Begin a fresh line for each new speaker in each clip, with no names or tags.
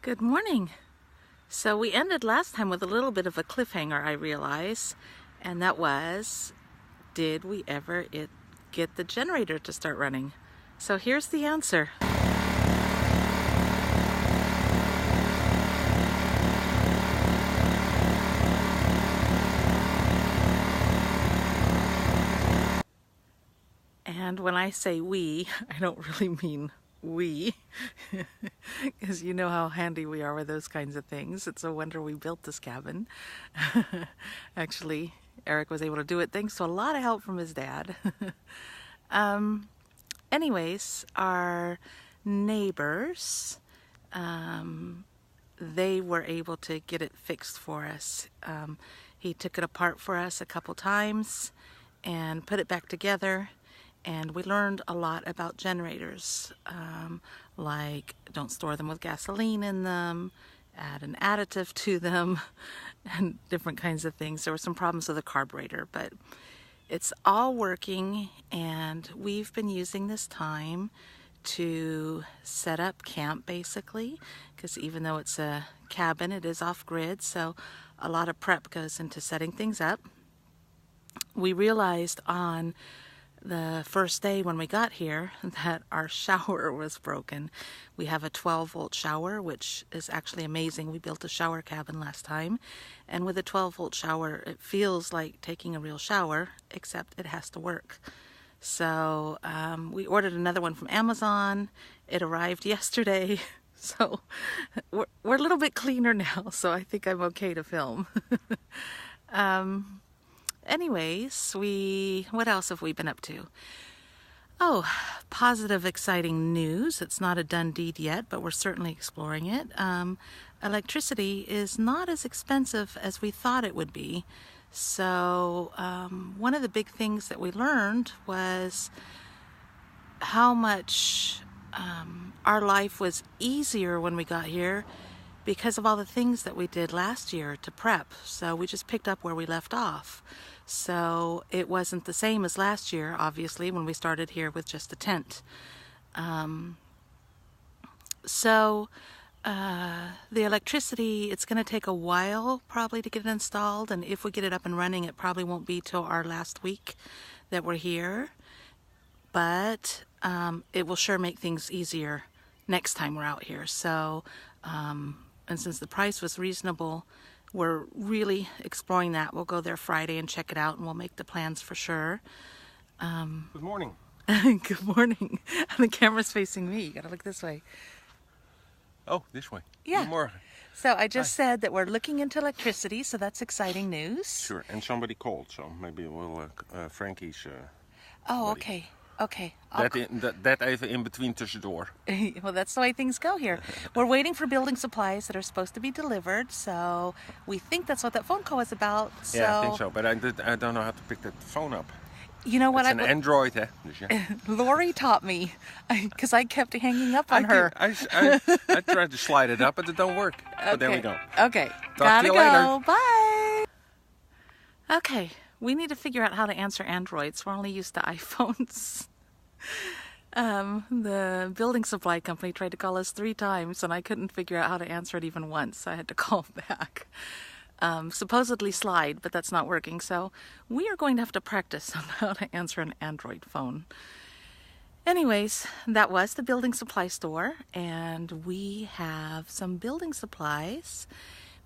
Good morning. So we ended last time with a little bit of a cliffhanger, I realize, and that was, did we ever get the generator to start running? So here's the answer. And when I say we, I don't really mean we, because you know how handy we are with those kinds of things. It's a wonder we built this cabin. Actually, Eric was able to do it thanks to a lot of help from his dad. Anyways, our neighbors, they were able to get it fixed for us. He took it apart for us a couple times and put it back together. And we learned a lot about generators, like don't store them with gasoline in them, add an additive to them, and different kinds of things. There were some problems with the carburetor, but it's all working, and we've been using this time to set up camp, basically, because even though it's a cabin, it is off-grid, so a lot of prep goes into setting things up. We realized on the first day when we got here that our shower was broken. We have a 12-volt shower, which is actually amazing. We built a shower cabin last time, and with a 12-volt shower, it feels like taking a real shower, except it has to work. So we ordered another one from Amazon. It arrived yesterday, so we're a little bit cleaner now, so I think I'm okay to film. Anyways, what else have we been up to? Oh, positive, exciting news. It's not a done deed yet, but we're certainly exploring it. Electricity is not as expensive as we thought it would be. So one of the big things that we learned was how much our life was easier when we got here because of all the things that we did last year to prep. So we just picked up where we left off. So it wasn't the same as last year, obviously, when we started here with just a tent. The electricity, it's going to take a while probably to get it installed, and if we get it up and running, it probably won't be till our last week that we're here. But it will sure make things easier next time we're out here. So, and since the price was reasonable, we're really exploring that. We'll go there Friday and check it out, and we'll make the plans for sure.
Good morning.
Good morning. The camera's facing me. You gotta look this way.
Oh, this way.
Yeah.
Good morning.
So I just said that we're looking into electricity, so that's exciting news.
Sure, and somebody called, so maybe we'll Frankie's.
Oh, okay. Okay.
Dat even in between tussendoor.
Well, that's the way things go here. We're waiting for building supplies that are supposed to be delivered, so we think that's what that phone call was about. So,
Yeah, I think so, but I don't know how to pick that phone up.
You know what?
It's an Android, hè? Dus ja.
Lori taught me, because I kept hanging up on her.
I tried to slide it up, but it don't work.
Okay.
But there we go.
Okay.
Talk to you later.
Bye. Okay. We need to figure out how to answer Androids. We're only used to iPhones. The building supply company tried to call us 3 times, and I couldn't figure out how to answer it even once. So I had to call back. Supposedly slide, but that's not working. So we are going to have to practice on how to answer an Android phone. Anyways, that was the building supply store, and we have some building supplies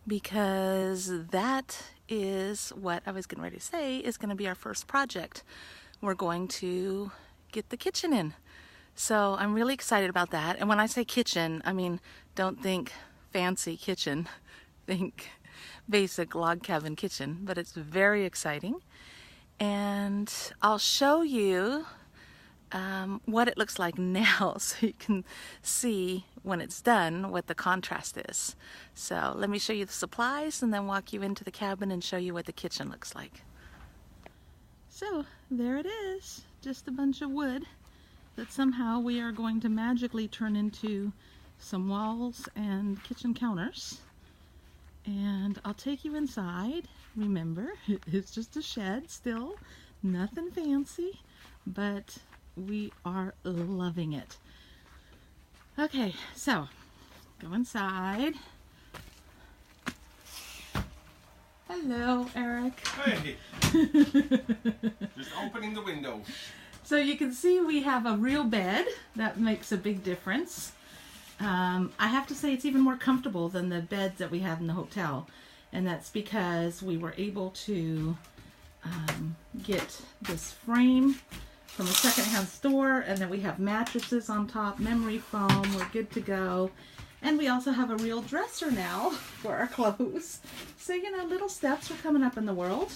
because that is what I was getting ready to say is going to be our first project. We're going to get the kitchen in. So I'm really excited about that. And when I say kitchen, I mean, don't think fancy kitchen. Think basic log cabin kitchen, but it's very exciting. And I'll show you what it looks like now so you can see when it's done what the contrast is. So let me show you the supplies and then walk you into the cabin and show you what the kitchen looks like. So there it is, just a bunch of wood that somehow we are going to magically turn into some walls and kitchen counters. And I'll take you inside. Remember, it's just a shed still, nothing fancy, but we are loving it. Okay, so Go inside. Hello, Eric.
Hey! Just opening the window.
So you can see we have a real bed. That makes a big difference. I have to say it's even more comfortable than the beds that we have in the hotel. And that's because we were able to get this frame from a secondhand store, and then we have mattresses on top, memory foam, we're good to go. And we also have a real dresser now for our clothes. So, you know, little steps are coming up in the world.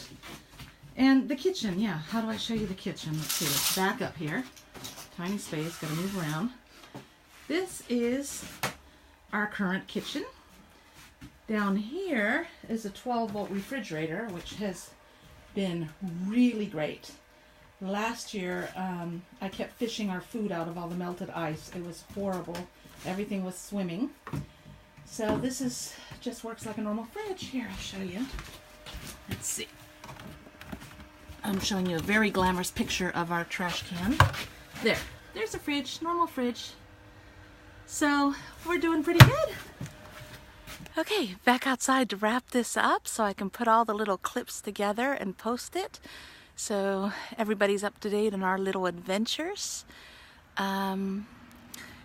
And the kitchen, yeah, how do I show you the kitchen? Let's see, let's back up here. Tiny space, gotta move around. This is our current kitchen. Down here is a 12-volt refrigerator, which has been really great. Last year, I kept fishing our food out of all the melted ice. It was horrible. Everything was swimming. So this is just works like a normal fridge. Here, I'll show you. Let's see. I'm showing you a very glamorous picture of our trash can. There's a fridge, normal fridge. So we're doing pretty good. Okay, back outside to wrap this up so I can put all the little clips together and post it. So everybody's up to date on our little adventures.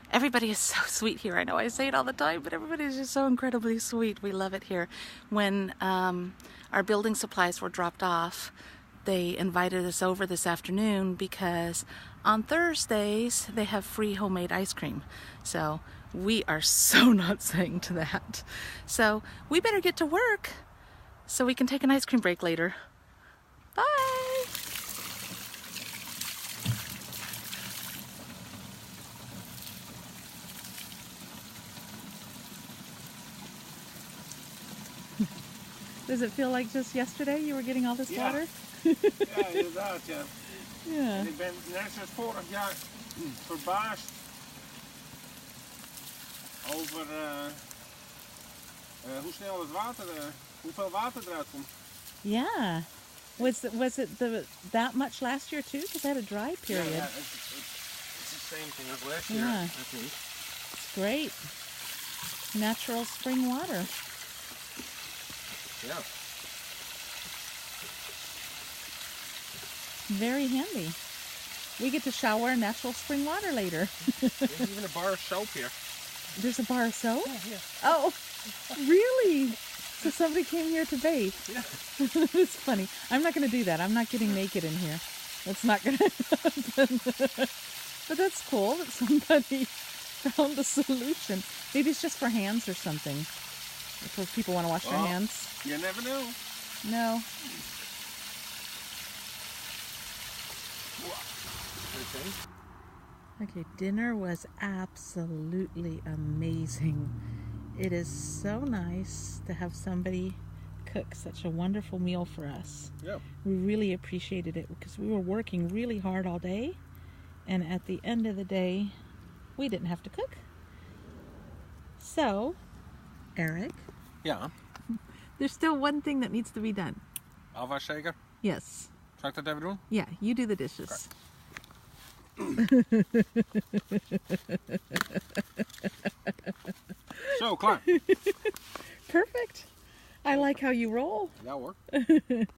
Everybody is so sweet here. I know I say it all the time, but everybody is just so incredibly sweet. We love it here. When our building supplies were dropped off, they invited us over this afternoon because on Thursdays they have free homemade ice cream. So we are so not saying to that. So we better get to work so we can take an ice cream break later. Bye! Does it feel like just yesterday you were getting all this water?
Ja, inderdaad, ja.
Ja.
En ik ben net zoals vorig jaar verbaasd over hoe snel het water, hoeveel water eruit komt.
Yeah. Was it that much last year too? Because I had a dry period.
Yeah, it's the same thing as last year,
Yeah.
I think.
It's great. Natural spring water.
Yeah.
Very handy. We get to shower in natural spring water later.
There's even a bar of soap here.
There's a bar of soap?
Yeah.
Oh, really? So somebody came here to bathe?
Yeah.
It's funny. I'm not going to do that. I'm not getting naked in here. That's not going to happen. But that's cool that somebody found a solution. Maybe it's just for hands or something. If people want to wash their hands.
You never know.
No. Okay, dinner was absolutely amazing. It is so nice to have somebody cook such a wonderful meal for us.
Yeah.
We really appreciated it because we were working really hard all day, and at the end of the day, we didn't have to cook. So, Eric,
Ja.
there's still one thing that needs to be done.
Afwas zeker?
Yes.
Zal ik dat even doen?
Yeah, you do the dishes.
Zo, klaar.
Perfect. I like how you roll.
Ja hoor.